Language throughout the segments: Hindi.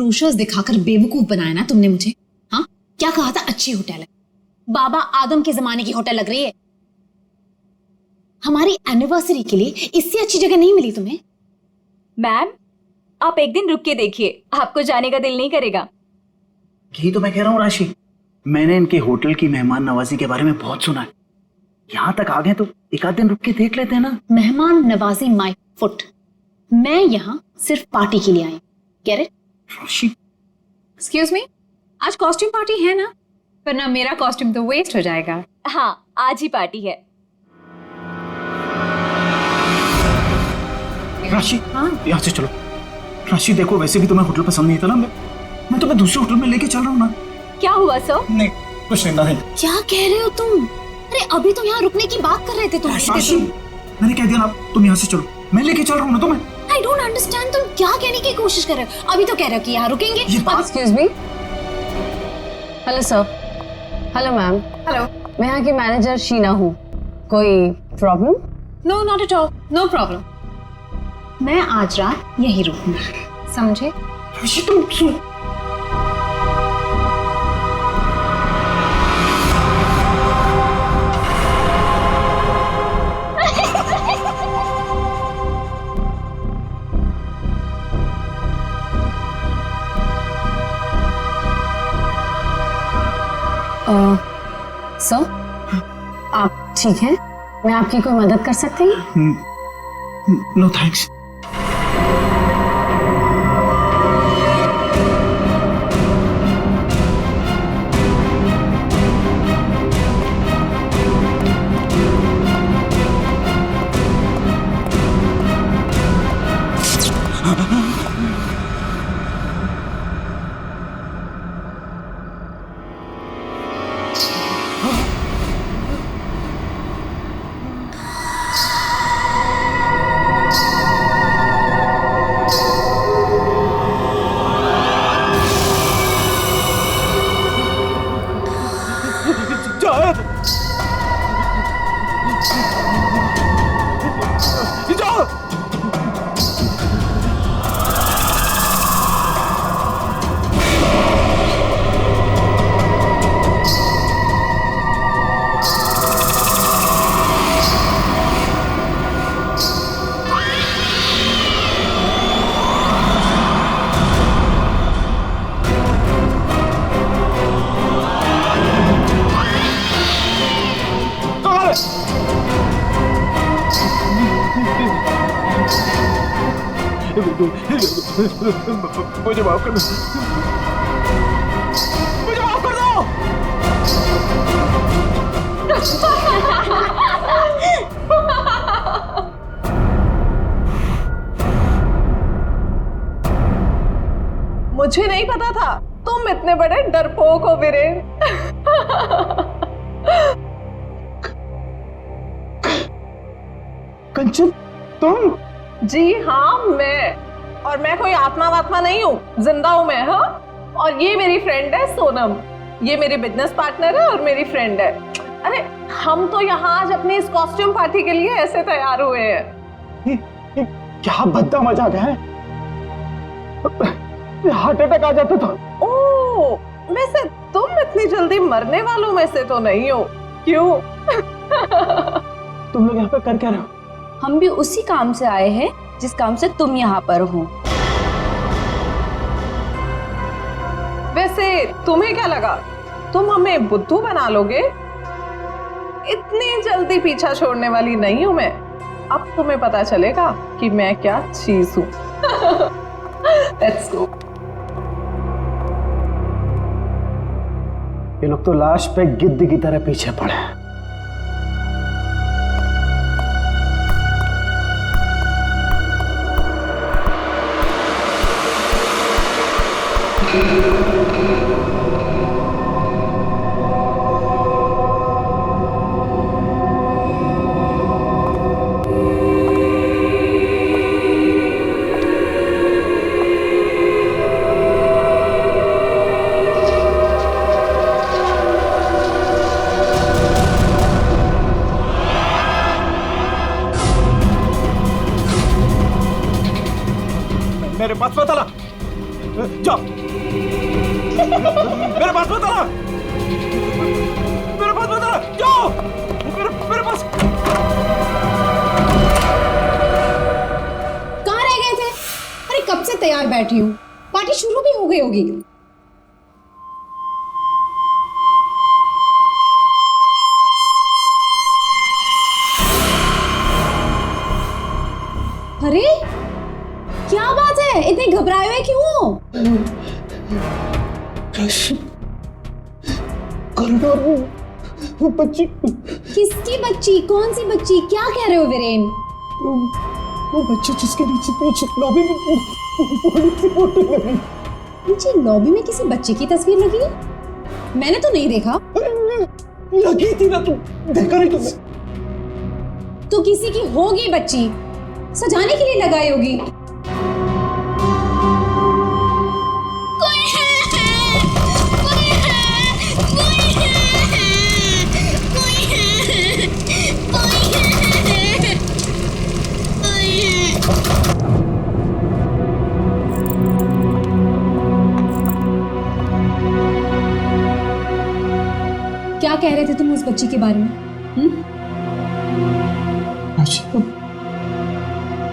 ब्रोशर्स दिखाकर बेवकूफ बनाया ना तुमने मुझे। हाँ, क्या कहा था अच्छी होटल है, बाबा आदम के जमाने की होटल लग रही है। हमारी एनिवर्सरी के लिए इससे अच्छी जगह नहीं मिली तुम्हें। मैम, आप एक दिन रुक के देखिए, आपको जाने का दिल नहीं करेगा। यही तो मैं कह रहा हूँ राशि, मैंने इनके होटल की मेहमान नवाजी के बारे में बहुत सुना है। यहाँ तक आ गए तो एक आध दिन रुक के देख लेते हैं ना। मेहमान नवाजी माय फुट, मैं यहाँ सिर्फ पार्टी के लिए आई। Get it? Rashi, excuse me, आज कॉस्ट्यूम पार्टी है ना, वरना मेरा कॉस्ट्यूम तो वेस्ट हो जाएगा। हाँ, आज ही पार्टी है। राशि, हाँ यहाँ से चलो। राशि देखो, वैसे भी तुम्हें होटल पसंद नहीं था ना, मैं तुम्हें दूसरे होटल में लेके चल रहा हूँ ना। क्या हुआ सर? नहीं कुछ नहीं। क्या कह रहे हो तुम? अरे अभी तो यहाँ रुकने की बात कर रहे थे तुम। राशि, मैंने कह दिया ना, तुम यहाँ से चलो, मैं लेके चल रहा हूँ ना तुम्हें। आई डोंट अंडरस्टैंड, तुम क्या कहने की कोशिश कर रहे हो? अभी तो कह रहे हो कि यहाँ रुकेंगे। Excuse me. Hello sir. Hello ma'am. Hello. मैं यहाँ की मैनेजर शीना हूँ। कोई problem? No, not at all, no problem. मैं आज रात यहीं रुकूंगी, समझे? राशि तुम सुन। सर, आप ठीक हैं? मैं आपकी कोई मदद कर सकती हूँ? No thanks. मुझे माफ कर दो, मुझे माफ कर दो। मुझे नहीं पता था तुम इतने बड़े डरपोक हो वीरेन। कंचन, तुम? जी हाँ, और मैं कोई आत्मा वात्मा नहीं हूँ, जिंदा हूँ मैं। हाँ, और ये मेरी फ्रेंड है सोनम, ये मेरी बिजनेस पार्टनर है और मेरी फ्रेंड है। अरे हम तो यहाँ आज अपनी इस कॉस्ट्यूम पार्टी के लिए ऐसे तैयार हुए हैं। क्या बद्दा मजाक है, हार्ट अटैक आ जाता था। ओह, वैसे तुम इतनी जल्दी मरने वालों में से तो नहीं हो, क्यों? तुम लोग यहाँ पे कर क्या रहे हो? हम भी उसी काम से आए हैं जिस काम से तुम यहाँ पर हो। वैसे तुम्हें क्या लगा तुम हमें बुद्धू बना लोगे? इतनी जल्दी पीछा छोड़ने वाली नहीं हूं मैं। अब तुम्हें पता चलेगा कि मैं क्या चीज हूं। Let's go. ये लोग तो लाश पे गिद्ध की तरह पीछे पड़े हैं। मेरे पास पता ना, जाओ। मेरे पास मत आना, मेरे पास मत आना, जाओ मेरे पास। कहाँ रह गए थे? अरे कब से तैयार बैठी हूँ, पार्टी शुरू भी हो गई होगी। अरे क्या बात है, इतने घबराए हुए क्यों? कॉरिडोर में वो बच्ची। किसकी बच्ची? कौन सी बच्ची? क्या कह रहे हो वीरेन? वो बच्ची जिसके नीचे लॉबी में फोटो लगी। नीचे लॉबी में किसी बच्चे की तस्वीर लगी है? मैंने तो नहीं देखा। लगी थी ना, तुम देखा नहीं तुमने? तो किसी की होगी बच्ची, सजाने के लिए लगाई होगी। क्या कह रहे थे तुम उस बच्ची के बारे में?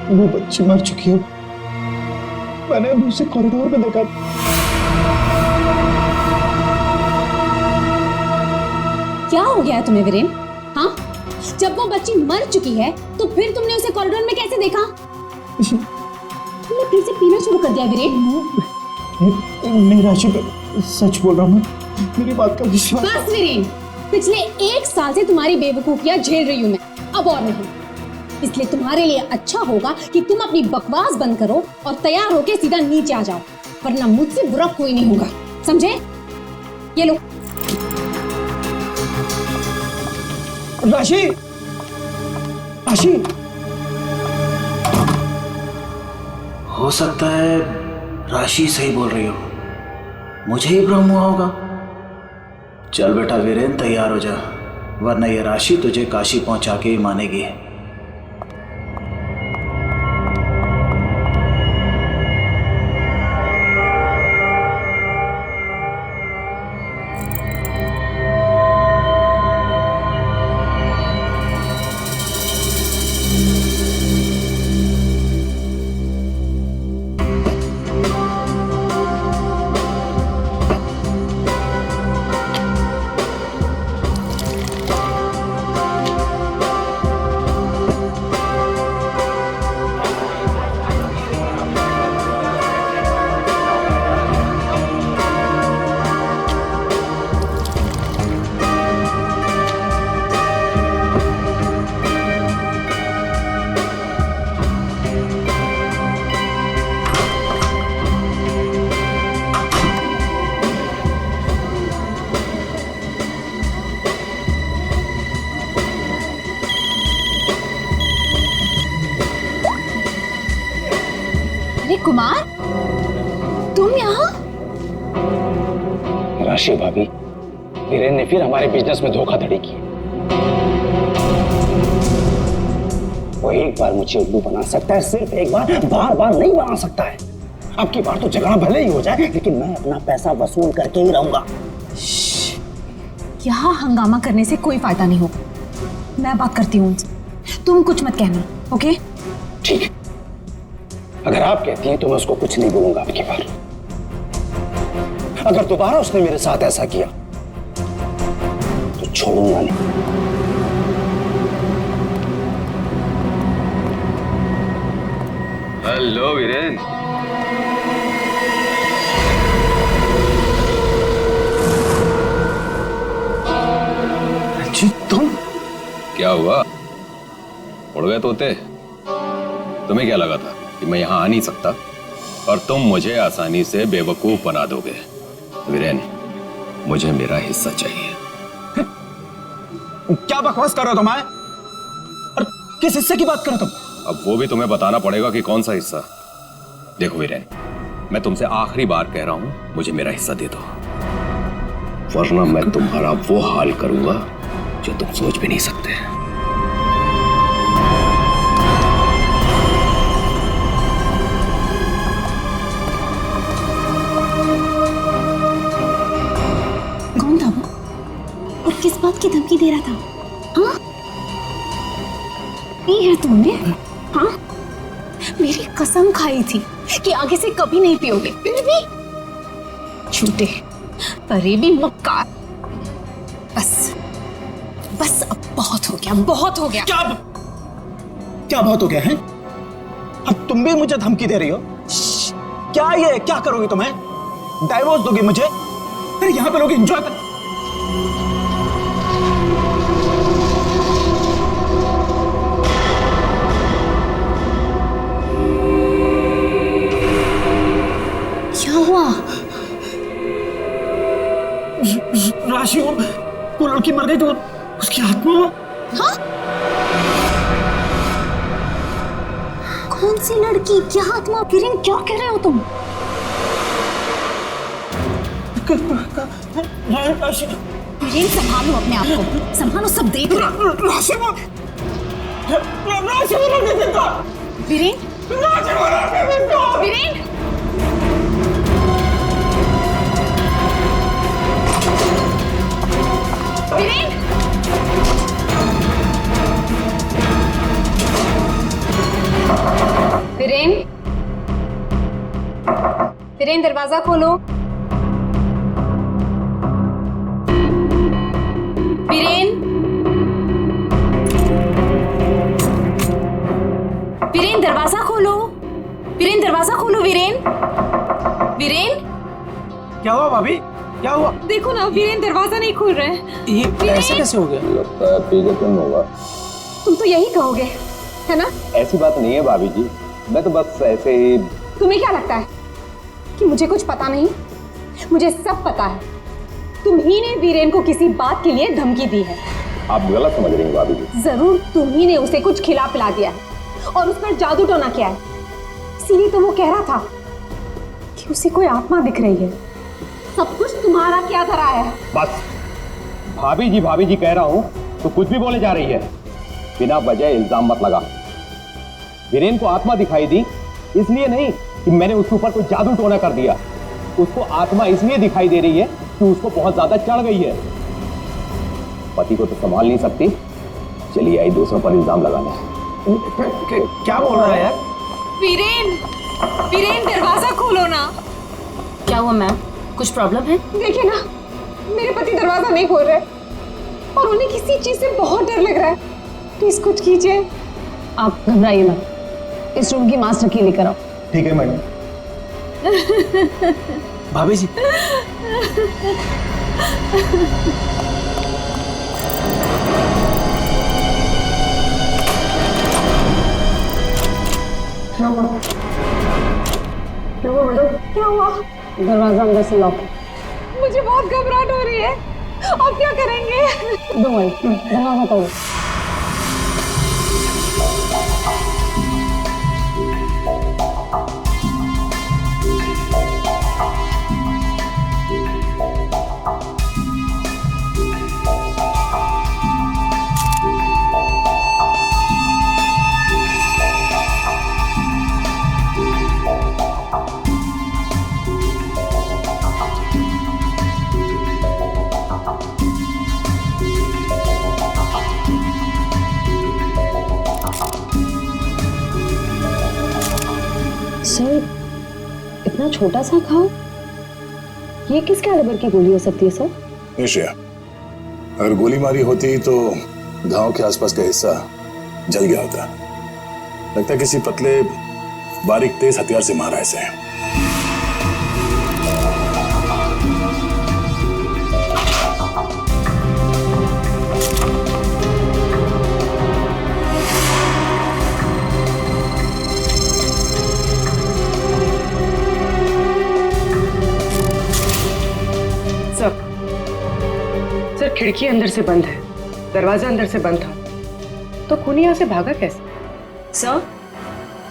वो बच्ची मर चुकी है, मैंने उसे कॉरिडोर में देखा। क्या हो गया है तुम्हें वीरेन? हाँ, जब वो बच्ची मर चुकी है तो फिर तुमने उसे कॉरिडोर में कैसे देखा? तुमने फिर से पीना शुरू कर दिया वीरेन? नहीं राशि, सच बोल रहा हूँ, मेरी बात का विश्वास। बस वीरेन, पिछले 1 साल से तुम्हारी बेवकूफियां झेल रही हूं मैं, अब और नहीं। इसलिए तुम्हारे लिए अच्छा होगा कि तुम अपनी बकवास बंद करो और तैयार होके सीधा नीचे आ जाओ, वरना मुझसे बुरा कोई नहीं होगा, समझे? ये लो। राशि, राशि, हो सकता है राशि सही बोल रही हो, मुझे ही भ्रम हुआ होगा। चल बेटा वीरेन, तैयार हो जा, वरना ये राशि तुझे काशी पहुंचा के ही मानेगी। अरे कुमार, तुम यहाँ? राशि भाभी, वीरेन ने फिर हमारे बिजनेस में धोखाधड़ी की। वो एक बार मुझे उल्लू बना सकता है, सिर्फ एक बार, बार बार नहीं बना सकता है। अब की बार तो झगड़ा भले ही हो जाए, लेकिन मैं अपना पैसा वसूल करके ही रहूंगा। यहाँ हंगामा करने से कोई फायदा नहीं होगा, मैं बात करती हूँ उनसे, तुम कुछ मत कहना, ओके? ठीक है, अगर आप कहती हैं तो मैं उसको कुछ नहीं बोलूंगा अब की बार। अगर दोबारा उसने मेरे साथ ऐसा किया तो छोड़ूंगा नहीं। हेलो वीरेन। जी तुम? क्या हुआ, उड़ गए तोते? तुम्हें क्या लगा था कि मैं यहाँ आ नहीं सकता और तुम मुझे आसानी से बेवकूफ बना दोगे? वीरेन, मुझे मेरा हिस्सा चाहिए। क्या बकवास कर रहे हो तुम? और किस हिस्से की बात कर रहे हो तुम? अब वो भी तुम्हें बताना पड़ेगा कि कौन सा हिस्सा। देखो वीरेन, मैं तुमसे आखिरी बार कह रहा हूं, मुझे मेरा हिस्सा दे दो, वरना मैं तुम्हारा वो हाल करूंगा जो तुम सोच भी नहीं सकते। धमकी दे रहा था? हाँ, पी है तुमने? हाँ, मेरी कसम खाई थी कि आगे से कभी नहीं पियोगे, फिर भी झूठे, फरेबी मक्कार। बस बस अब बहुत हो गया, बहुत हो गया। क्या बहुत हो गया है? अब तुम भी मुझे धमकी दे रही हो? क्या ये क्या करोगी तुम्हें? डाइवोर्स दोगी मुझे? अरे यहाँ पे लोग एंजॉय कर। क्या हुआ? राशि वो लड़की मर गई तो उसकी आत्मा। हाँ? कौन सी लड़की? क्या आत्मा? किरण, क्या कह रहे हो तुम? राशि, किरण, संभालो अपने आप को, संभालो, सब देख रहे हैं। राशि वो नहीं देता। वीरेन, राशि वो नहीं देता। वीरेन, वीरेन, वीरेन, वीरेन, दरवाजा खोलो। वीरेन, वीरेन, दरवाजा खोलो। वीरेन, दरवाजा खोलो। वीरेन, वीरेन, क्या हुआ भाभी? क्या हुआ? देखो ना, वीरेन दरवाजा नहीं खोल रहे हैं। ये ऐसे कैसे हो गया? लगता है पी के तुम होगा। तुम तो यही कहोगे, है ना? ऐसी बात नहीं है भाभी जी, मैं तो बस ऐसे ही। तुम्हें क्या लगता है कि मुझे कुछ पता नहीं? मुझे सब पता है। तुम ही ने वीरेन को किसी बात के लिए धमकी दी है। आप गलत समझ रही हैं भाभी जी। जरूर तुम ही ने उसे कुछ खिला पिला दिया है और उस पर जादू टोना किया है। इसीलिए तो वो कह रहा था कि उसे कोई आत्मा दिख रही है। सब कुछ तुम्हारा क्या धरा है? बस भाभी जी कह रहा हूं तो कुछ भी बोले जा रही है। बिना वजह इल्जाम मत लगा। वीरेन को आत्मा दिखाई दी इसलिए नहीं कि मैंने उसके ऊपर कोई जादू टोना कर दिया। उसको आत्मा इसलिए दिखाई दे रही है कि उसको बहुत ज्यादा चढ़ गई है। पति को तो संभाल नहीं सकती, चलिए आई दूसरों पर इल्जाम लगाने। क्या बोल रहा है यार? वीरेन, वीरेन, दरवाजा खोलो ना। क्या हुआ मैम? कुछ प्रॉब्लम है? देखिए ना, मेरे पति दरवाजा नहीं खोल रहे और उन्हें किसी चीज से बहुत डर लग रहा है। प्लीज कुछ कीजिए। आप घबराइए मत, इस रूम की मास्टर की लेकर आओ। ठीक है मैडम। भाभी जी, क्या हुआ? दरवाजा अंदर से लॉक है। मुझे बहुत घबराहट हो रही है। अब क्या करेंगे? दरवाजा तोड़ो। सर, इतना छोटा सा घाव, ये किस कैलिबर की गोली हो सकती है सर? निश्चय, अगर गोली मारी होती तो घाव के आसपास का हिस्सा जल गया होता। लगता है किसी पतले बारीक तेज हथियार से मारा इसे। सर, खिड़की अंदर से बंद है, दरवाजा अंदर से बंद था, तो खूनी यहाँ से भागा कैसे?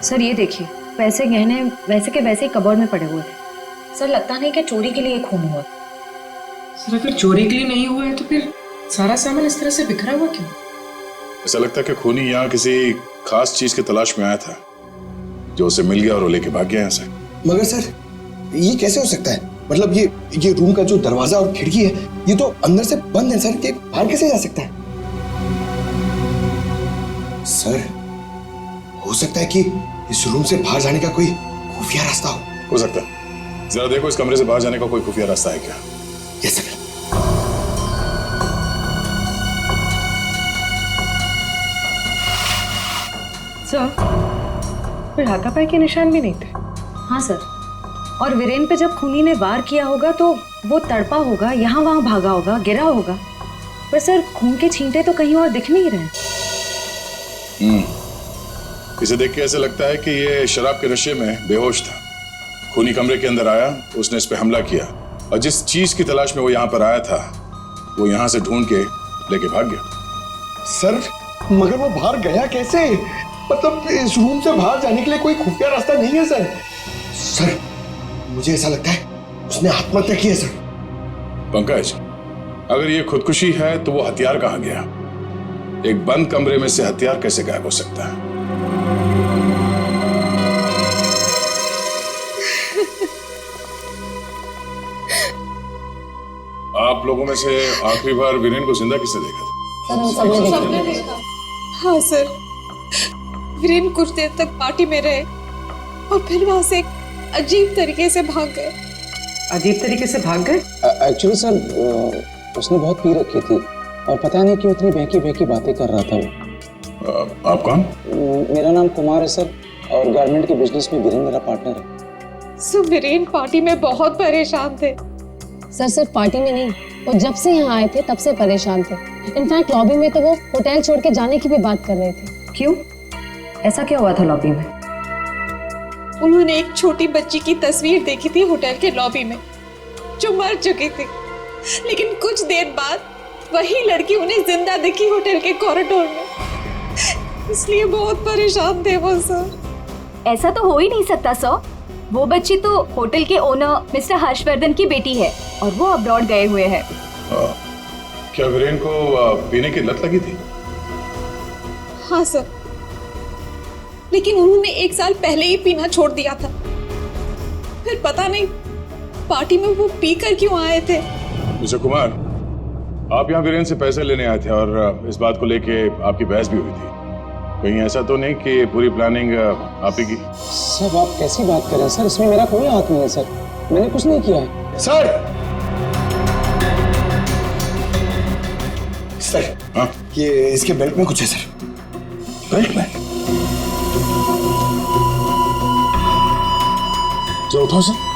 सर ये देखिए, पैसे गहने वैसे के वैसे ही कबर्ड में पड़े हुए थे। सर लगता नहीं कि चोरी के लिए खून हुआ। सर अगर चोरी के लिए नहीं हुआ है तो फिर सारा सामान इस तरह से बिखरा हुआ क्यों? ऐसा लगता है कि खूनी यहाँ किसी खास चीज की तलाश में आया था, जो उसे मिल गया और वो लेके भाग गया यहाँ से। मगर सर, ये कैसे हो सकता है? मतलब ये रूम का जो दरवाजा और खिड़की है ये तो अंदर से बंद है सर, कि बाहर कैसे जा सकता है? सर हो सकता है कि इस रूम से बाहर जाने का कोई खुफिया रास्ता हो सकता है। जरा देखो इस कमरे से बाहर जाने का कोई खुफिया रास्ता है क्या? Yes sir. सर, कोई हाथापाई के निशान भी नहीं थे। हाँ सर, और वीरेन पे जब खूनी ने वार किया होगा तो वो तड़पा होगा, यहाँ वहां भागा होगा, गिरा होगा, पर सर खून के छींटे तो कहीं और दिख नहीं रहे। इसे देख के ऐसा लगता है कि ये शराब के नशे में बेहोश था। खूनी कमरे के अंदर आया, उसने इस पे हमला किया और जिस चीज की तलाश में वो यहाँ पर आया था वो यहाँ से ढूंढ के लेके भाग गया। सर मगर वो बाहर गया कैसे? मतलब इस रूम से बाहर जाने के लिए कोई खुफिया रास्ता नहीं है सर। सर मुझे ऐसा लगता है उसने आत्महत्या की है सर। पंकज, अगर ये खुदकुशी है तो वो हथियार कहाँ गया? एक बंद कमरे में से हथियार कैसे गायब हो सकता है? आप लोगों में से आखिरी बार वीरेन को जिंदा किसने देखा था? सर हम सबने देखा। हाँ सर, वीरेन कुछ देर तक पार्टी में रहे और फिर वहां से एक अजीब तरीके से भाग गए। अजीब तरीके से भाग गए? एक्चुअली सर उसने बहुत पी रखी थी और पता नहीं क्यों इतनी बहकी बातें कर रहा था वो। आप कौन? मेरा नाम कुमार है सर, और गारमेंट के बिजनेस में वीरेन मेरा पार्टनर है। सो वीरेन पार्टी में बहुत परेशान थे। सर सिर्फ पार्टी में नहीं, वो जब से यहाँ आए थे तब से परेशान थे। इनफैक्ट लॉबी में तो वो होटल छोड़ के जाने की भी बात कर रहे थे। क्यों? ऐसा क्या हुआ था लॉबी में? उन्होंने एक छोटी बच्ची की तस्वीर देखी थी होटल के लॉबी में जो मर चुकी थी, लेकिन कुछ देर बाद वही लड़की उन्हें जिंदा दिखी होटल के कॉरिडोर में। इसलिए बहुत परेशान थे वो सर। ऐसा तो हो ही नहीं सकता सर। वो बच्ची तो होटल के ओनर मिस्टर हर्षवर्धन की बेटी है और वो अब्रॉड गए हुए हैं। क्या वीरेन को पीने की लत लगी थी? हाँ सर, लेकिन उन्होंने 1 साल पहले ही पीना छोड़ दिया था। फिर पता नहीं पार्टी में वो पीकर क्यों आए थे। मिस्टर कुमार, आप यहाँ वीरेन से पैसे लेने आए थे और इस बात को लेके आपकी बहस भी हुई थी। कहीं ऐसा तो नहीं कि पूरी प्लानिंग आप ही की? सर आप कैसी बात कर रहे हैं सर, इसमें मेरा कोई हाथ नहीं है सर, मैंने कुछ नहीं किया है। सर सर हाँ? ये इसके बेल्ट में कुछ है सर। बेल्ट में? जो उठाओ सर।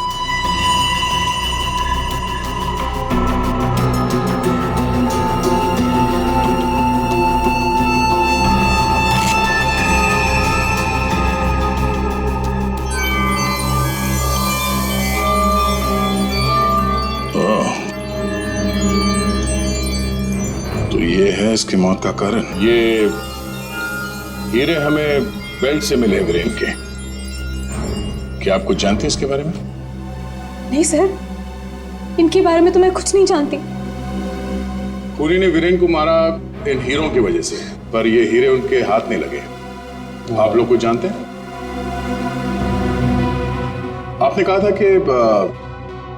तो ये है इसकी मौत का कारण। ये हीरे हमें बेल्ट से मिले वीरेन के। क्या आप कुछ जानते हैं इसके बारे में? नहीं सर, इनके बारे में तो मैं कुछ नहीं जानती। खूनी ने वीरेन को मारा इन हीरों की वजह से, पर ये हीरे उनके हाथ नहीं लगे। आप लोग कुछ जानते हैं? आपने कहा था कि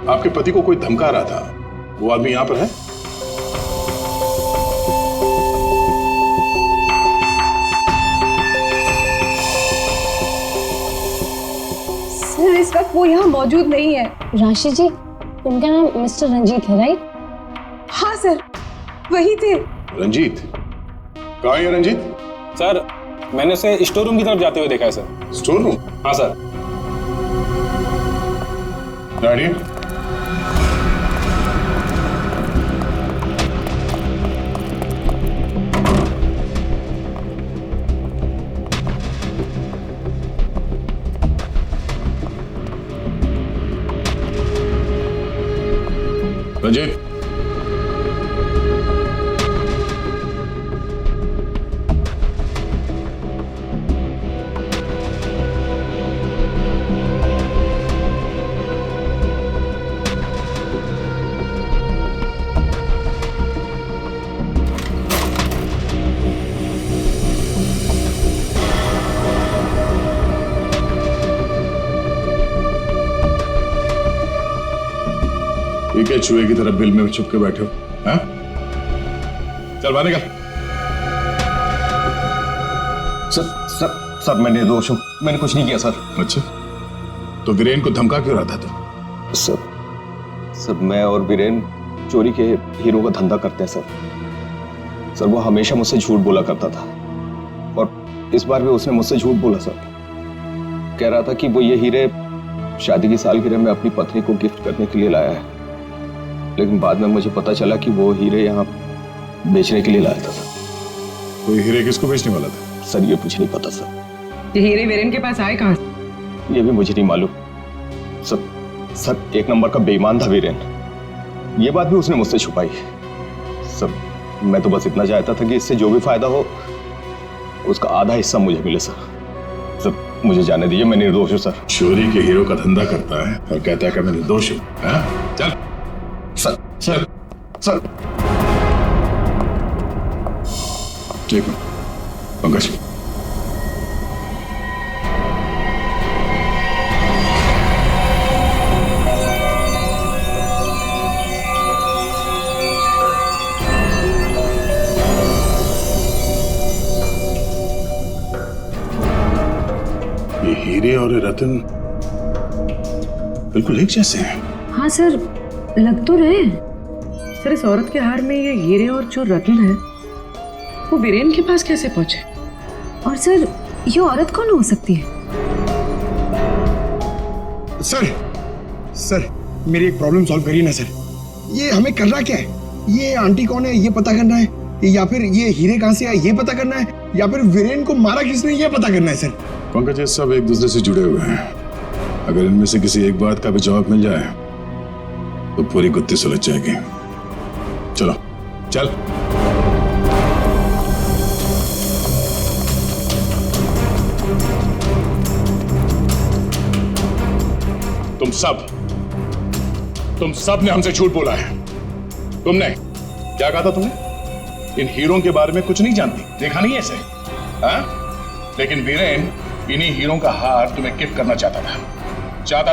आपके पति को कोई धमका रहा था, वो आदमी यहां पर है? सर इस वक्त वो यहाँ मौजूद नहीं है। राशि जी, उनका नाम मिस्टर रंजीत है राइट? हाँ सर, वही थे। रंजीत? कहाँ है रंजीत? सर मैंने उसे स्टोर रूम की तरफ जाते हुए देखा है सर। Store room? हाँ सर। डैडी? रंजीत? क्या चूहे की तरह बिल में छुप के बैठे हो? हाँ? चल बाहर निकल। सर मैं निर्दोष हूँ, मैंने कुछ नहीं किया सर। अच्छा, तो वीरेन को धमका क्यों रहा था तू? सर मैं और वीरेन चोरी के हीरो का धंधा करते हैं सर। वो हमेशा मुझसे झूठ बोला करता था और इस बार भी उसने मुझसे झूठ बोला सर। कह रहा था कि वो ये हीरे शादी की सालगिरह में अपनी पत्नी को गिफ्ट करने के लिए लाया है, लेकिन बाद में मुझे पता चला कि वो हीरे यहाँ बेचने के लिए लाया था। वो हीरे किसको बेचने वाला था? सर ये मुझे नहीं पता सर। ये हीरे वीरेन के पास आए कहाँ से? ये भी मुझे नहीं मालूम सर। एक नंबर का बेईमान था वीरेन, ये बात भी उसने मुझसे छुपाई। सर मैं तो बस इतना चाहता था कि इससे जो भी फायदा हो उसका आधा हिस्सा मुझे मिले सर। मुझे जाने दीजिए, मैं निर्दोष हूँ सर। चोरी के हीरो का धंधा करता है और कहता है कि मैं निर्दोष हूँ। चल सर। ठीक है पंकज। ये हीरे और रतन बिल्कुल एक जैसे हैं। हाँ सर, लग तो रहे हैं। सर इस औरत के हार में ये हीरे और जो रत्न है वो वीरेन के पास कैसे पहुंचे? और सर ये औरत कौन हो सकती है? सर मेरी एक प्रॉब्लम सॉल्व करिए ना सर। ये हमें करना क्या है? ये आंटी कौन है ये पता करना है, या फिर ये हीरे कहाँ से आए ये पता करना है, या फिर वीरेन को मारा किसने ये पता करना है सर। पंकज, ये सब एक दूसरे से जुड़े हुए हैं। अगर इनमें से किसी एक बात का भी जवाब मिल जाए तो पूरी गुत्थी सुलझ जाएगी। चलो चल। तुम सब ने हमसे झूठ बोला है। तुमने क्या कहा था? तुमने इन हीरों के बारे में कुछ नहीं जानती, देखा नहीं ऐसे? हाँ? लेकिन वीरेन इन्हीं हीरों का हार तुम्हें गिफ्ट करना चाहता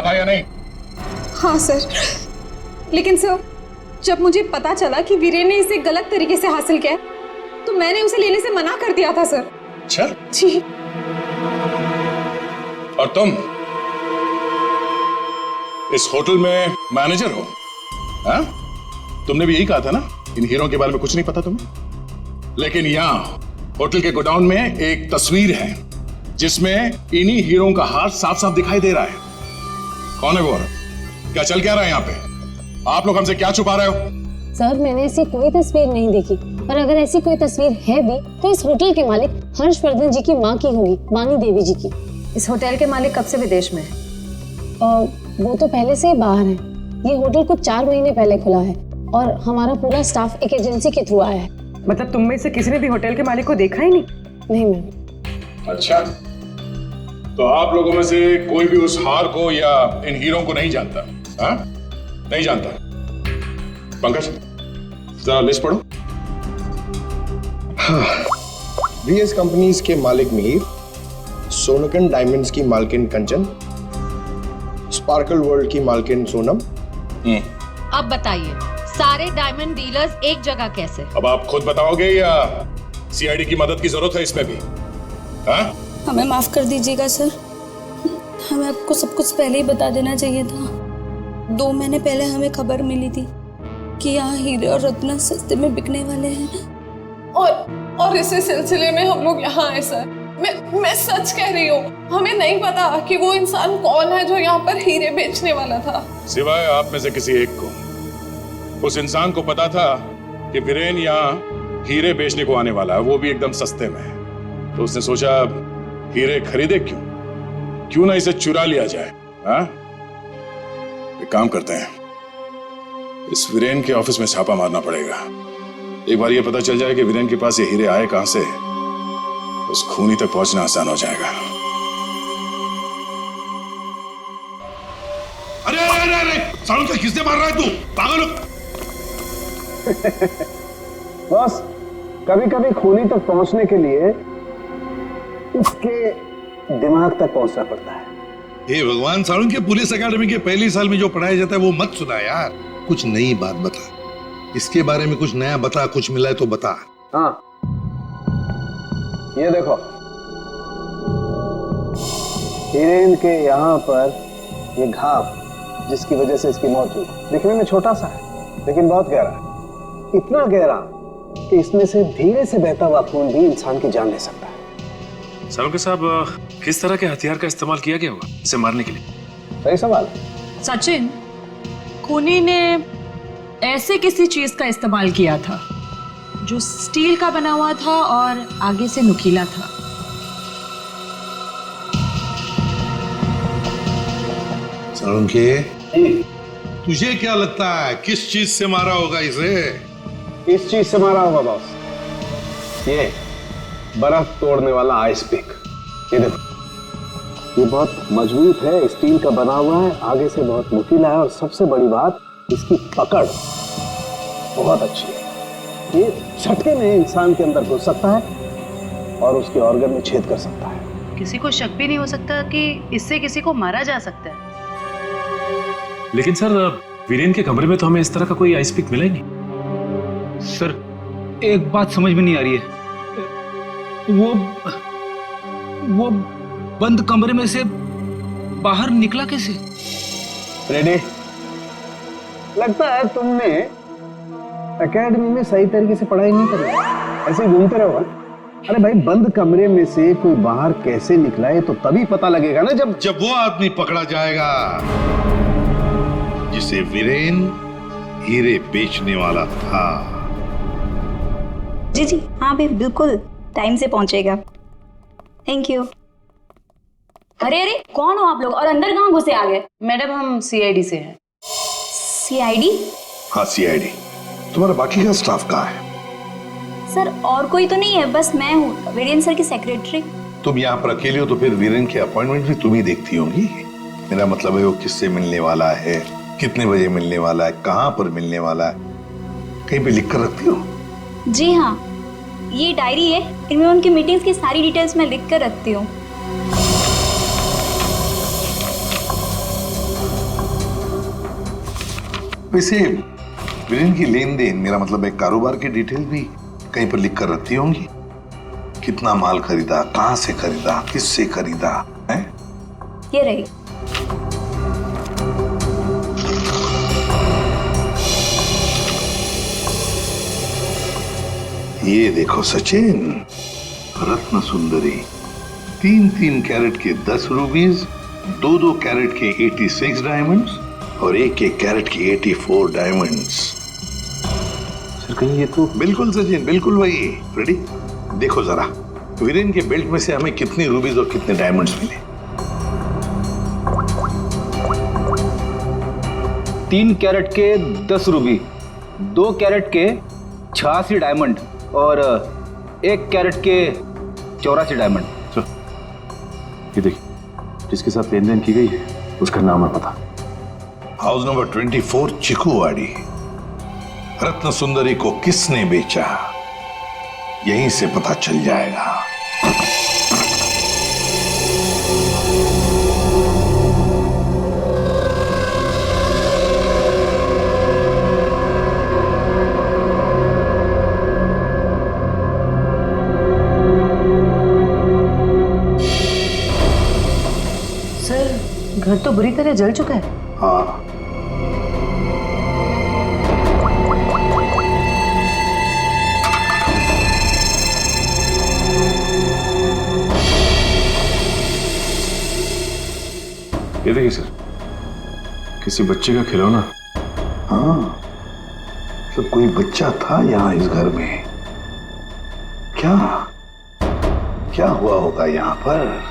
था या नहीं? हाँ सर, लेकिन सर जब मुझे पता चला कि वीरेन ने इसे गलत तरीके से हासिल किया तो मैंने उसे लेने से मना कर दिया था सर। अच्छा जी। और तुम इस होटल में मैनेजर हो? हाँ? तुमने भी यही कहा था ना इन हीरों के बारे में कुछ नहीं पता तुम्हें। लेकिन यहाँ होटल के गोडाउन में एक तस्वीर है जिसमें इन्हीं हीरों का हार साफ साफ दिखाई दे रहा है। कौन है वो? क्या चल क्या रहा है यहाँ पे? आप लोग हमसे क्या छुपा रहे हो? सर मैंने ऐसी कोई तस्वीर नहीं देखी, और अगर ऐसी कोई तस्वीर है भी तो इस होटल के मालिक हर्षवर्धन जी की माँ की होगी, वाणी देवी जी की। इस होटल के मालिक कब से विदेश में है? वो तो पहले से ही बाहर है। ये होटल कुछ 4 महीने पहले खुला है और हमारा पूरा स्टाफ एक एजेंसी के थ्रू आया है। मतलब तुम में से किसी ने भी होटल के मालिक को देखा ही नहीं? नहीं मैम। अच्छा, तो आप लोगों में से कोई भी उस हार को या इन हीरों को नहीं जानता? हाँ? नहीं जानता? पंकज जरा लिस्ट पढ़ो। वीएस कंपनीज के मालिक मिहिर, सोनकन डायमंड्स की मालकिन कंचन, स्पार्कल वर्ल्ड की मालकिन सोनम। अब बताइए सारे डायमंड डीलर्स एक जगह कैसे? अब आप खुद बताओगे या सीआईडी की मदद की जरूरत है इसमें भी? हाँ? हमें माफ कर दीजिएगा सर, हमें आपको सब कुछ पहले ही बता देना चाहिए था। 2 महीने पहले हमें खबर मिली थी कि यहाँ हीरे और रत्न सस्ते में बिकने वाले हैं, और इसी सिलसिले में हम लोग यहाँ आए सर। मैं सच कह रही हूँ, हमें नहीं पता कि वो इंसान कौन है जो यहाँ पर हीरे बेचने वाला था। सिवाय आप में से किसी एक को उस इंसान को पता था कि वीरेन यहाँ हीरे बेचने को आने वाला है, वो भी एकदम सस्ते में। तो उसने सोचा हीरे खरीदे क्यों ना इसे चुरा लिया जाए। हाँ? एक काम करते हैं, इस वीरेन के ऑफिस में छापा मारना पड़ेगा। एक बार ये पता चल जाए कि वीरेन के पास ये हीरे आए कहां से, उस खूनी तक पहुंचना आसान हो जाएगा। अरे सालों से किसने मार रहा है तू? पागल हो? बस कभी कभी खूनी तक पहुंचने के लिए उसके दिमाग तक पहुंचना पड़ता है। हे भगवान, सालों के पुलिस अकेडमी के पहले साल में जो पढ़ाया जाता है वो मत सुना यार। कुछ नई बात बता, इसके बारे में कुछ नया बता, कुछ मिला है तो बता। हाँ, ये देखो, हिरेन के यहाँ पर ये घाव जिसकी वजह से इसकी मौत हुई, दिखने में छोटा सा है लेकिन बहुत गहरा है। इतना गहरा कि इसमें से धीरे से बहता हुआ खून भी इंसान की जान ले सकता है। सालुंके साहब, किस तरह के हथियार का इस्तेमाल किया गया होगा इसे मारने के लिए? सही सवाल। सचिन, खूनी ने ऐसे किसी चीज का इस्तेमाल किया था जो स्टील का बना हुआ था और आगे से नुकीला था। सालुंके, तुझे क्या लगता है किस चीज से मारा होगा इसे? इस चीज से मारा होगा बॉस, ये बर्फ तोड़ने वाला आइस पिक। ये देखो, ये बहुत मजबूत है, स्टील का बना हुआ है, आगे से बहुत नुकीला है और सबसे बड़ी बात इसकी पकड़ बहुत अच्छी है। ये झटके में इंसान के अंदर घुस सकता है और उसके ऑर्गन में छेद कर सकता है। किसी को शक भी नहीं हो सकता कि इससे किसी को मारा जा सकता है। लेकिन सर, वीरेन के कमरे में तो हमें इस तरह का कोई आइस पिक मिला ही नहीं। सर, एक बात समझ में नहीं आ रही है, वो बंद कमरे में से बाहर निकला कैसे? रेडी? लगता है तुमने एकेडमी में सही तरीके से पढ़ाई नहीं करी, ऐसे घूमते रहो। अरे भाई, बंद कमरे में से कोई बाहर कैसे निकला है तो तभी पता लगेगा ना जब वो आदमी पकड़ा जाएगा जिसे वीरेन हीरे बेचने वाला था। जी जी हाँ भी बिल्कुल टाइम से पहुंचेगा। Thank you. अरे अरे, कौन हो आप लोग और अंदर कहाँ घुसे आ गए? मैडम, हम सीआईडी से हैं। सीआईडी? हाँ, सीआईडी। तुम्हारा बाकी का स्टाफ कहाँ है? सर, और कोई तो नहीं है, बस मैं हूँ, वीरेन सर की सेक्रेटरी। तुम यहाँ पर अकेले हो तो फिर वीरेन के अपॉइंटमेंट भी तुम ही देखती होंगी। मेरा मतलब है वो किससे मिलने वाला है, कितने बजे मिलने वाला है, कहाँ पर मिलने वाला है, कहीं पे लिख कर रखती हो? जी हाँ, ये डायरी है, इनमें उनकी मीटिंग्स की सारी डिटेल्स मैं लिख कर रखती हूँ। वैसे वीरेन की लेन देन, मेरा मतलब है कारोबार की डिटेल भी कहीं पर लिख कर रखती होंगी। कितना माल खरीदा, कहाँ से खरीदा, किससे खरीदा है? ये रही। ये देखो सचिन, रत्न सुंदरी, 3-3 कैरेट के 10 रूबीज, 2-2 कैरेट के 86 डायमंड्स और 1-1 कैरेट के 84 डायमंड्स। सर, कहीं ये तो? बिल्कुल सचिन, बिल्कुल वही। रेडी? देखो जरा, वीरेन के बेल्ट में से हमें कितनी रूबीज और कितने डायमंड्स मिले? 3 कैरेट के 10 रूबी, 2 कैरेट के 86 डायमंड और 1 कैरेट के 84 डायमंड। ये देखिए, जिसके साथ लेन देन की गई है उसका नाम है पता। House number 24, चिकूवाड़ी। रत्न सुंदरी को किसने बेचा, यहीं से पता चल जाएगा। सर, घर तो बुरी तरह जल चुका है। हाँ, ये देखिए सर, किसी बच्चे का खिलौना। हाँ, तो कोई बच्चा था यहाँ इस घर में। क्या क्या हुआ होगा यहाँ पर?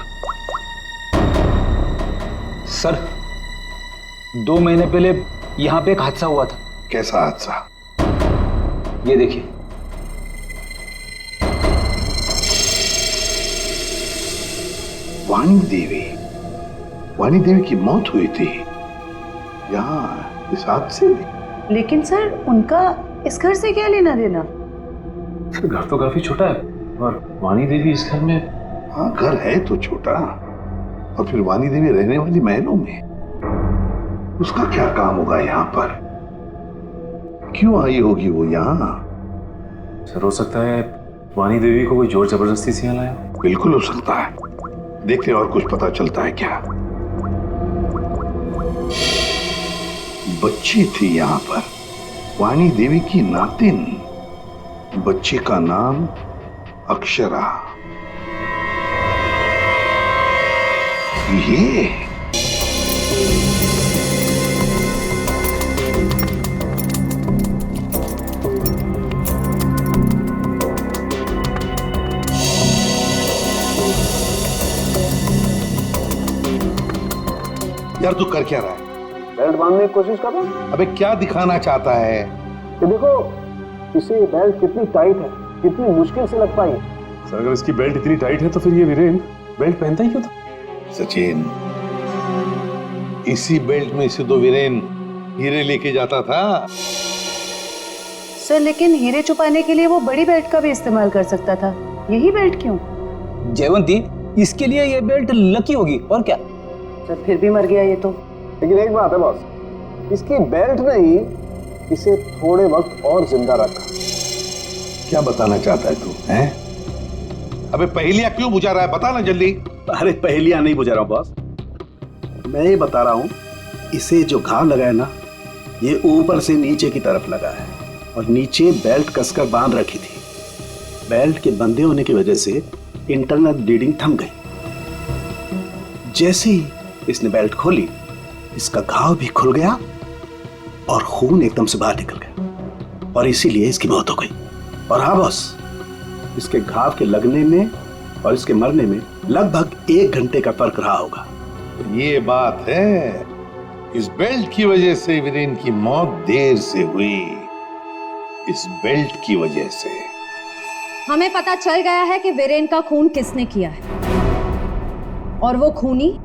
सर, 2 महीने पहले यहाँ पे एक हादसा हुआ था। कैसा हादसा? ये देखिए। वाणी देवी की मौत हुई थी यहाँ इस हादसे में। लेकिन सर, उनका इस घर से क्या लेना देना? सर, घर तो काफी छोटा है और वाणी देवी इस घर में। हाँ, घर है तो छोटा, और फिर वाणी देवी रहने वाली महलों में, उसका क्या काम होगा यहाँ पर? क्यों आई होगी वो यहाँ? सर हो सकता है वानी देवी को कोई जोर जबरदस्ती से यहाँ लाया। बिल्कुल हो सकता है। देखते हैं और कुछ पता चलता है क्या। बच्ची थी यहाँ पर, वानी देवी की नातिन। बच्ची का नाम अक्षरा। ये यार तू कर क्या रहा है? बेल्ट बांधने की कोशिश कर रहा हूं। अबे क्या दिखाना चाहता है? ये देखो इसे बेल्ट कितनी टाइट है, कितनी मुश्किल से लग पाई। सर अगर इसकी बेल्ट इतनी टाइट है तो फिर ये वीरेन बेल्ट पहनता ही क्यों था? सचिन, इसी बेल्ट में से तो वीरेन हीरे लेके जाता था। सर लेकिन हीरे छुपाने के लिए वो बड़ी बेल्ट का भी इस्तेमाल कर सकता था, यही बेल्ट क्यों? जयवंती, इसके लिए ये बेल्ट लकी होगी और क्या। सर फिर भी मर गया ये तो। लेकिन एक बात है बॉस, इसकी बेल्ट ने ही इसे थोड़े वक्त और जिंदा रखा। क्या बताना चाहता है तू? हैं? अबे पहेलियां क्यों बुझा रहा है? बता ना जल्दी। अरे पहेलियां नहीं बुझा रहा हूं बॉस, मैं ये बता रहा हूं इसे जो घाव लगा है ना, ये ऊपर से नीचे की तरफ लगा है और नीचे बेल्ट कसकर बांध रखी थी। बेल्ट के बंधे होने की वजह से इंटरनल ब्लीडिंग थम गई। जैसे ही इसने बेल्ट खोली, इसका घाव भी खुल गया और खून एकदम से बाहर निकल गया और इसीलिए इसकी मौत हो गई। और हाँ बॉस, इसके घाव के लगने में और इसके मरने में लगभग 1 घंटे का फर्क रहा होगा। ये बात है, इस बेल्ट की वजह से वीरेन की मौत देर से हुई। इस बेल्ट की वजह से हमें पता चल गया है कि वीरेन का खून किसने किया है, और वो खूनी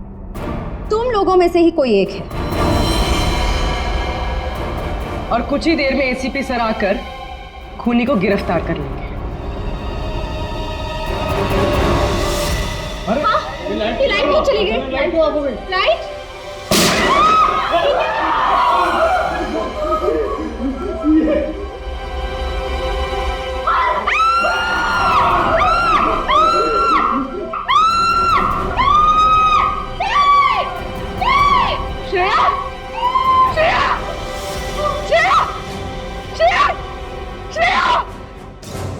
तुम लोगों में से ही कोई एक है। और कुछ ही देर में एसीपी सर आकर खूनी को गिरफ्तार कर लेंगे। ये लाइट क्यों चली गई? लाइट ऑफ हो गई। लाइट? श्रेया! श्रेया! श्रेया! श्रेया! श्रेया!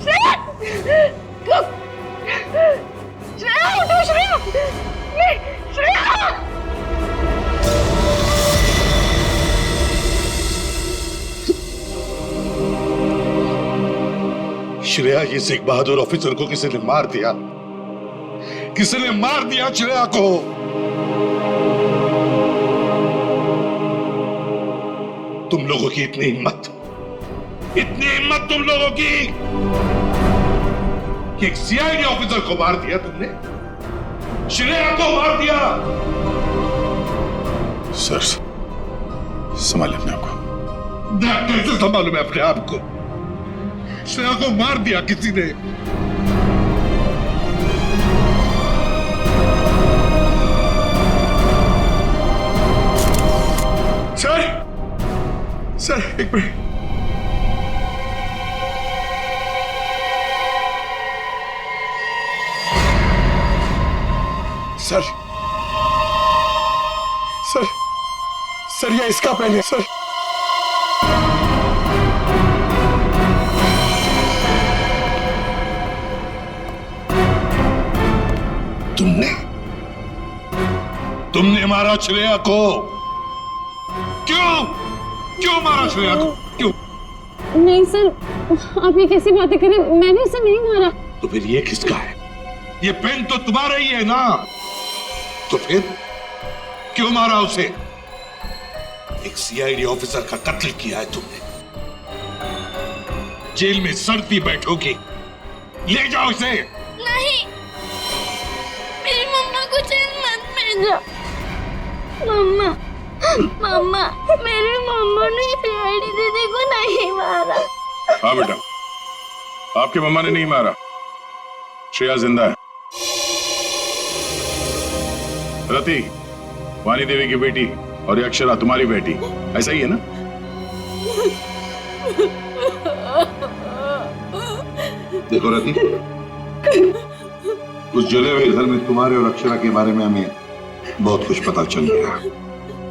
श्रेया! श्रेया उठो श्रेया! श्रेया! श्रेया, ये सिख बहादुर ऑफिसर को किसी ने मार दिया। किसी ने मार दिया श्रेया को। तुम लोगों की इतनी हिम्मत तुम लोगों की कि एक सीआईडी ऑफिसर को मार दिया तुमने, श्रेया को मार दिया। सर संभाले अपने आप को। कैसे संभालूं मैं अपने आप को? श्रेया को मार दिया किसी ने। सर एक मिनट। सर ये इसका पेन है सर। तुमने मारा श्रेया को। क्यों मारा श्रेया को? क्यों? नहीं सर, आप ये कैसी बातें करें? मैंने उसे नहीं मारा। तो फिर ये किसका है? ये पेन तो तुम्हारा ही है ना। तो फिर क्यों मारा उसे? एक सीआईडी ऑफिसर का कत्ल किया है तुमने। जेल में सड़ती बैठोगी। ले जाओ इसे। नहीं, मेरी मम्मा को जेल मत भेजो। मम्मा, मेरी मम्मा ने सीआईडी दीदी को नहीं मारा। हाँ बेटा, आपकी मम्मा ने नहीं मारा। श्रेया जिंदा है। रति, वानी देवी की बेटी, और ये अक्षरा तुम्हारी बेटी, ऐसा ही है ना? देखो रति, उस जले हुए घर में तुम्हारे और अक्षरा के बारे में हमें बहुत कुछ पता चल गया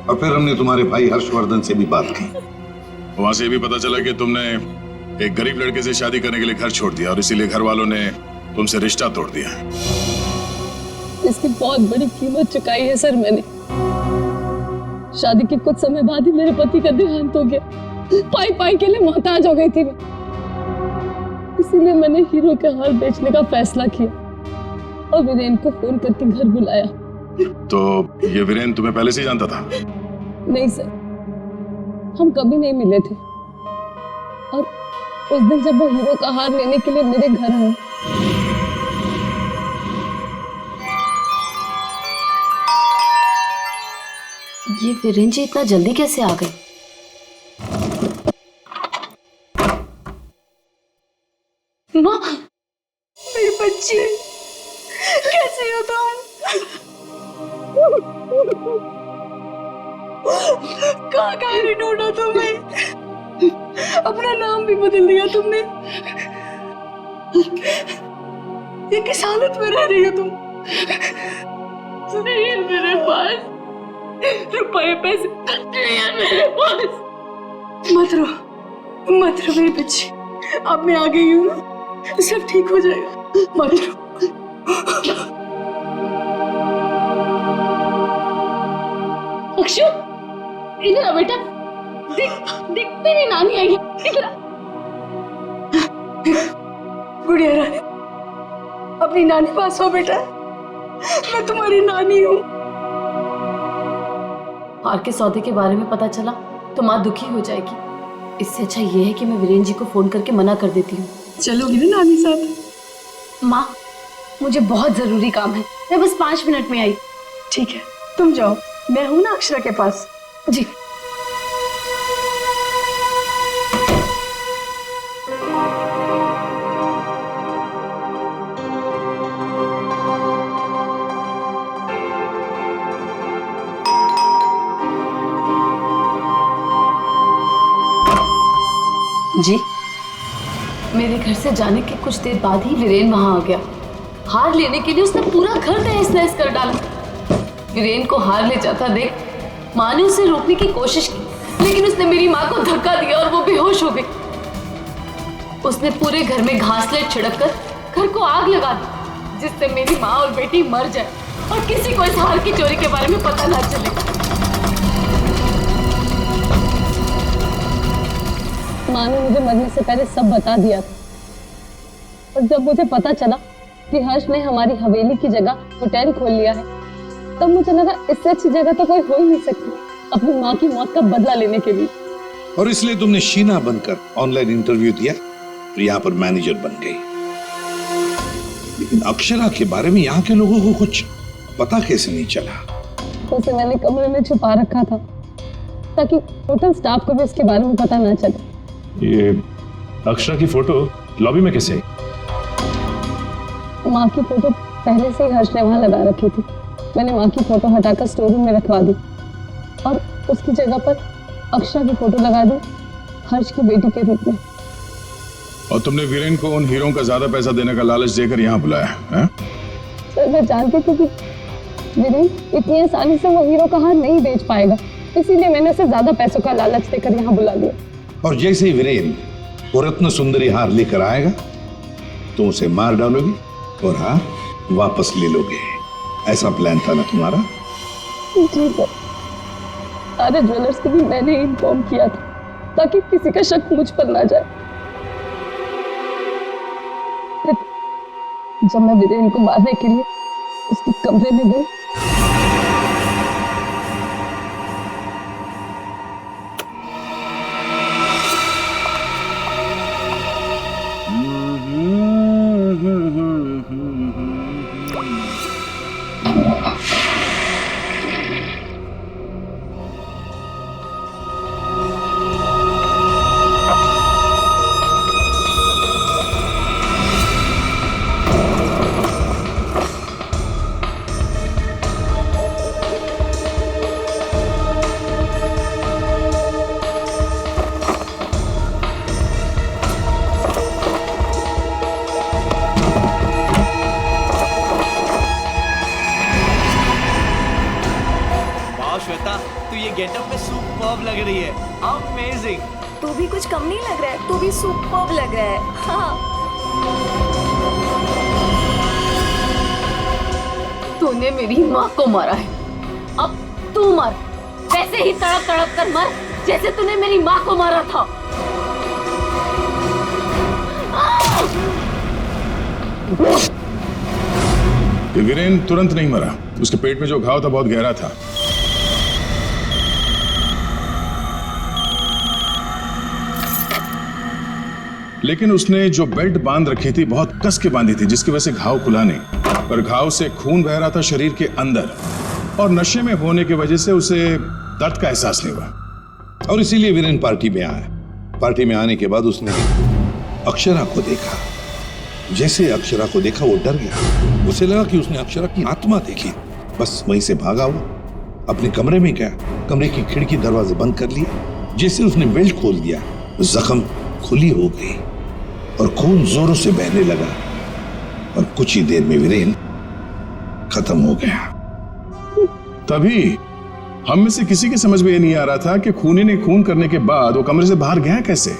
और फिर हमने तुम्हारे भाई हर्षवर्धन से भी बात की। वहां से भी पता चला कि तुमने एक गरीब लड़के से शादी करने के लिए घर छोड़ दिया और इसीलिए घर वालों ने तुमसे रिश्ता तोड़ दिया। इसकी बहुत बड़ी कीमत चुकाई है सर मैंने। शादी के कुछ समय बाद ही मेरे पति का देहांत हो गया। पाई पाई के लिए मोहताज हो गई थी मैं, इसीलिए मैंने हीरो के हार बेचने का फैसला किया और वीरेन को फोन करके घर बुलाया। तो ये वीरेन तुम्हें पहले से जानता था? नहीं सर, हम कभी नहीं मिले थे और उस दिन जब वो हीरो का हार लेने के लिए मेरे घर आए, ये वीरेन जी इतना जल्दी कैसे आ गए? माँ, मेरी बच्ची कैसे हो तुम? कहाँ कहाँ नहीं ढूंढा तुम्हें? अपना नाम भी बदल दिया तुमने। ये किस हालत में रह रही हो तुम? नहीं है मेरे पास रुपए पैसे, नहीं है मेरे पास। मत रो मेरी बच्ची, अब मैं आ गई हूँ, सब ठीक हो जाएगा, मत रो। अक्षु, इधर आ बेटा, देख तेरी नानी आई है, इधर आ। गुड़िया रानी, अपनी नानी पास हो बेटा, मैं तुम्हारी नानी हूँ। हार के सौदे के बारे में पता चला तो माँ दुखी हो जाएगी। इससे अच्छा ये है कि मैं वीरेन जी को फोन करके मना कर देती हूँ। चलोगी ना नानी साथ? माँ, मुझे बहुत जरूरी काम है, मैं बस 5 मिनट में आई। ठीक है, तुम जाओ, मैं हूं ना अक्षरा के पास। जी। जी, मेरे घर से जाने के कुछ देर बाद ही वीरेन वहां आ गया। हार लेने के लिए उसने पूरा घर तहस नहस कर डाला। वीरेन को हार ले जाता देख माँ ने उसे रोकने की कोशिश की, लेकिन उसने मेरी माँ को धक्का दिया और वो बेहोश हो गई। उसने पूरे घर में घासलेट छिड़ककर घर को आग लगा दी, जिससे मेरी माँ और बेटी मर जाए और किसी को इस हार की चोरी के बारे में पता ना चले। माँ ने मुझे मरने से पहले सब बता दिया था, और जब मुझे पता चला कि हर्ष ने हमारी हवेली की जगह होटल खोल लिया है, तब मुझे लगा इससे अच्छी जगह तो कोई हो ही नहीं सकती अपनी माँ की मौत का बदला लेने के लिए। और इसलिए तुमने शीना बनकर ऑनलाइन इंटरव्यू दिया और यहाँ पर मैनेजर बन गई। लेकिन अक्षरा के बारे में यहाँ के लोगों को कुछ पता कैसे नहीं चला? उसे मैंने कमरे में छुपा रखा था ताकि होटल स्टाफ को भी उसके बारे में पता ना चले। ये अक्षरा की फोटो लॉबी में कैसे आई? माँ की फोटो पहले से ही हर्ष ने वहां लगा रखी थी। मैंने माँ की फोटो हटाकर स्टोर रूम में रखवा दी और उसकी जगह पर अक्षरा की फोटो लगा दी, हर्ष की बेटी के रूप में। और तुमने वीरेन को उन हीरों का ज्यादा पैसा देने का लालच देकर यहाँ बुलाया है? सर, मैं जानती थी कि वीरेन इतनी आसानी से वो हीरो का हार नहीं बेच पाएगा, इसीलिए मैंने उसे ज्यादा पैसों का लालच देकर यहाँ बुला लिया। और जैसे ही वीरेन वो रत्न सुंदरी हार लेकर आएगा तुम उसे मार डालोगी और हार वापस ले लोगे। ऐसा प्लान था ना तुम्हारा? जी सर, सारे ज्वेलर्स को भी मैंने इन्फॉर्म किया था ताकि किसी का शक मुझ पर ना जाए। जब मैं वीरेन को मारने के लिए उसके कमरे में गई, श्वेता, तू ये गेटअप में सुपर्ब लग रही है। अमेजिंग। तू भी कुछ कम नहीं लग रहा है, तू भी सुपर्ब लग रहा है। हाँ। तूने मेरी माँ को मारा है, अब तू मर, वैसे ही तड़प तड़प कर मर जैसे तूने मेरी माँ को मारा था। वीरेन तुरंत नहीं मरा, उसके पेट में जो घाव था बहुत गहरा था। लेकिन उसने जो बेल्ट बांध रखी थी बहुत कस के बांधी थी, जिसकी वजह से घाव खुला नहीं, पर घाव से खून बह रहा था शरीर के अंदर, और नशे में होने की वजह से उसे दर्द का एहसास नहीं हुआ। और इसीलिए वीरेन पार्टी में आया। पार्टी में आने के बाद उसने अक्षरा को देखा। जैसे अक्षरा को देखा वो डर गया। उसे लगा कि उसने अक्षरा की आत्मा देखी। बस वहीं से भागा हुआ अपने कमरे में गया, कमरे की खिड़की दरवाजे बंद कर लिए। जैसे उसने बेल्ट खोल दिया, जख्म खुली हो गई और खून जोरों से बहने लगा, और कुछ ही देर में वीरेन खत्म हो गया। तभी हम में से किसी के समझ में ये नहीं आ रहा था कि खूनी ने खून करने के बाद वो कमरे से बाहर गया कैसे,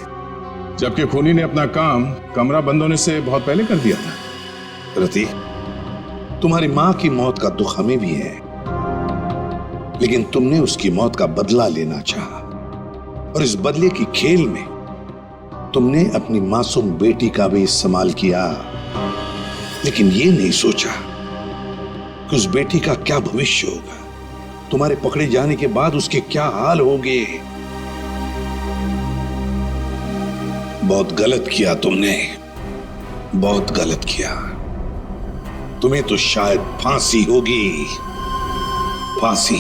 जबकि खूनी ने अपना काम कमरा बंद होने से बहुत पहले कर दिया था। रति, तुम्हारी मां की मौत का दुख हमें भी है, लेकिन तुमने उसकी मौत का बदला लेना चाहा, और इस बदले की खेल में तुमने अपनी मासूम बेटी का भी इस्तेमाल किया, लेकिन ये नहीं सोचा कि उस बेटी का क्या भविष्य होगा, तुम्हारे पकड़े जाने के बाद उसके क्या हाल होंगे। बहुत गलत किया तुमने, बहुत गलत किया। तुम्हें तो शायद फांसी होगी, फांसी।